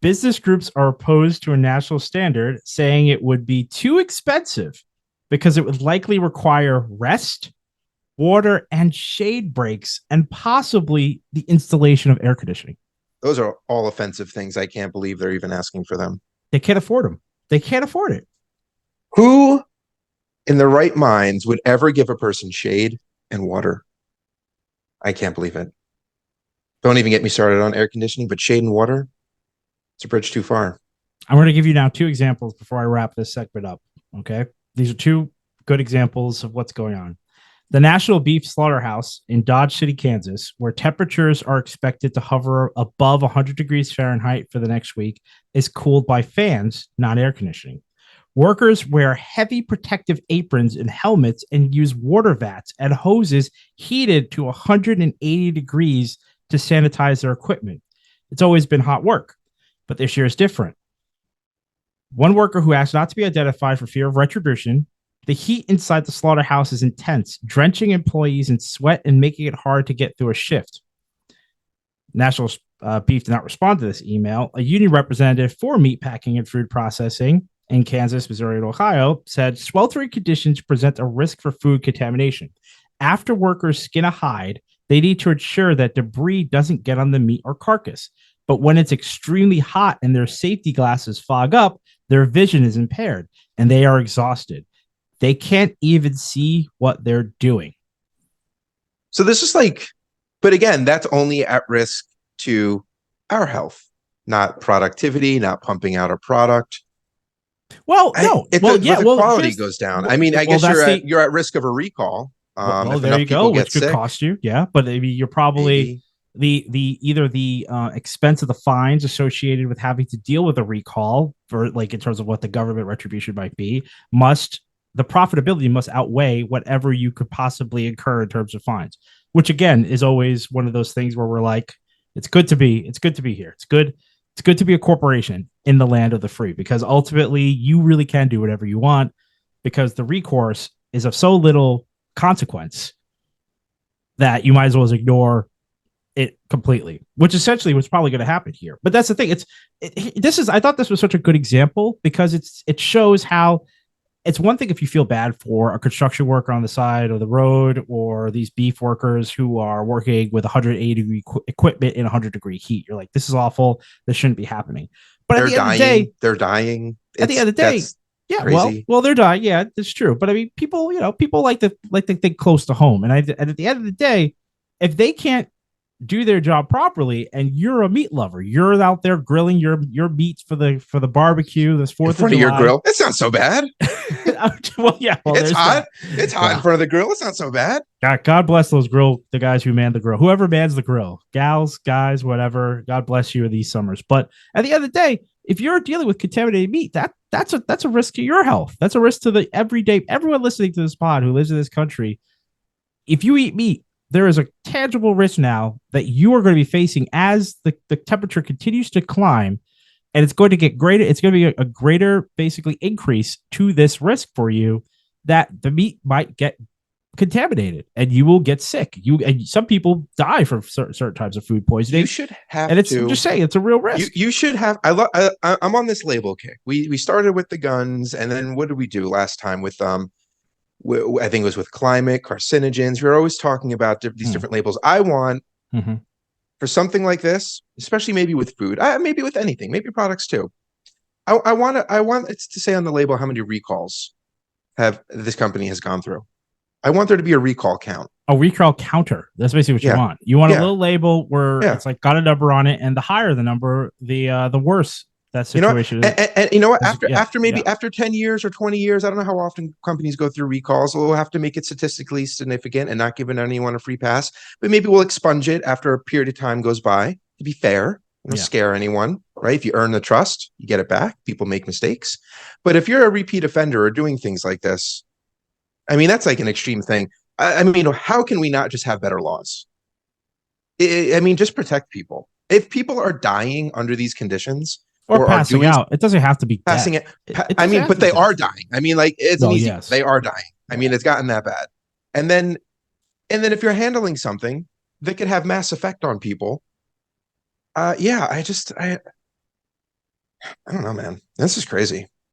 Business groups are opposed to a national standard, saying it would be too expensive because it would likely require rest, water, and shade breaks, and possibly the installation of air conditioning. Those are all offensive things. I can't believe they're even asking for them. They can't afford them. They can't afford it. Who in their right minds would ever give a person shade and water? I can't believe it. Don't even get me started on air conditioning, but shade and water, it's a bridge too far. I'm going to give you now two examples before I wrap this segment up. Okay. These are two good examples of what's going on. The National Beef Slaughterhouse in Dodge City, Kansas, where temperatures are expected to hover above 100 degrees Fahrenheit for the next week, is cooled by fans, not air conditioning. Workers wear heavy protective aprons and helmets and use water vats and hoses heated to 180 degrees to sanitize their equipment. It's always been hot work, but this year is different. One worker who asked not to be identified for fear of retribution. The heat inside the slaughterhouse is intense, drenching employees in sweat and making it hard to get through a shift. National Beef did not respond to this email. A union representative for meatpacking and food processing in Kansas, Missouri, and Ohio said sweltering conditions present a risk for food contamination. After workers skin a hide, they need to ensure that debris doesn't get on the meat or carcass. But when it's extremely hot and their safety glasses fog up, their vision is impaired and they are exhausted. They can't even see what they're doing. So this is like, but again, that's only at risk to our health, not productivity, not pumping out a product. Well, no. The quality goes down. I mean, I guess you're at risk of a recall. There you go, which could cost you. Yeah, but maybe you're probably either the expense of the fines associated with having to deal with a recall, for like in terms of what the government retribution might be, the profitability must outweigh whatever you could possibly incur in terms of fines, which again is always one of those things where we're like, it's good to be here. It's good to be a corporation in the land of the free, because ultimately you really can do whatever you want because the recourse is of so little consequence that you might as well ignore it completely, which essentially was probably going to happen here. But that's the thing. I thought this was such a good example because it shows how it's one thing if you feel bad for a construction worker on the side of the road or these beef workers who are working with 180 degree equipment in 100-degree heat. You're like, this is awful. This shouldn't be happening. But at the end of the day, they're dying. At the end of the day, yeah, crazy. well, they're dying. Yeah, that's true. But I mean, people like to think close to home. And at the end of the day, if they can't do their job properly and you're a meat lover, you're out there grilling your meats for the barbecue this 4th of July. In front of your grill, it's not so bad. It's hot. It's hot in front of the grill. It's not so bad. God bless the guys who man the grill, whoever mans the grill, gals, guys, whatever. God bless you in these summers. But at the end of the day, if you're dealing with contaminated meat, that's a risk to your health. That's a risk to the everyday everyone listening to this pod who lives in this country. If you eat meat, there is a tangible risk now that you are going to be facing as the temperature continues to climb, and it's going to get greater. It's going to be a greater basically increase to this risk for you that the meat might get contaminated and you will get sick. And some people die from certain types of food poisoning. You should have and I'm just saying, it's a real risk. You should have. I'm on this label kick. We started with the guns, and then what did we do last time with I think it was with climate, carcinogens. We're always talking about these different labels. I want for something like this, especially maybe with food, maybe with anything, maybe products too. I want it to say on the label how many recalls this company has gone through. I want there to be a recall count. A recall counter. That's basically what you want. You want a little label where it's like got a number on it, and the higher the number, the worse that situation is. And you know what? After 10 years or 20 years, I don't know how often companies go through recalls. We'll have to make it statistically significant and not giving anyone a free pass. But maybe we'll expunge it after a period of time goes by to be fair. Don't scare anyone, right? If you earn the trust, you get it back. People make mistakes. But if you're a repeat offender or doing things like this, I mean, that's like an extreme thing. I mean, how can we not just have better laws? I mean, just protect people. If people are dying under these conditions or passing out, it doesn't have to be passing it. I mean, but they are dying. I mean, like it's easy. Yes. They are dying. I mean, it's gotten that bad. And then if you're handling something that could have mass effect on people, don't know, man. This is crazy.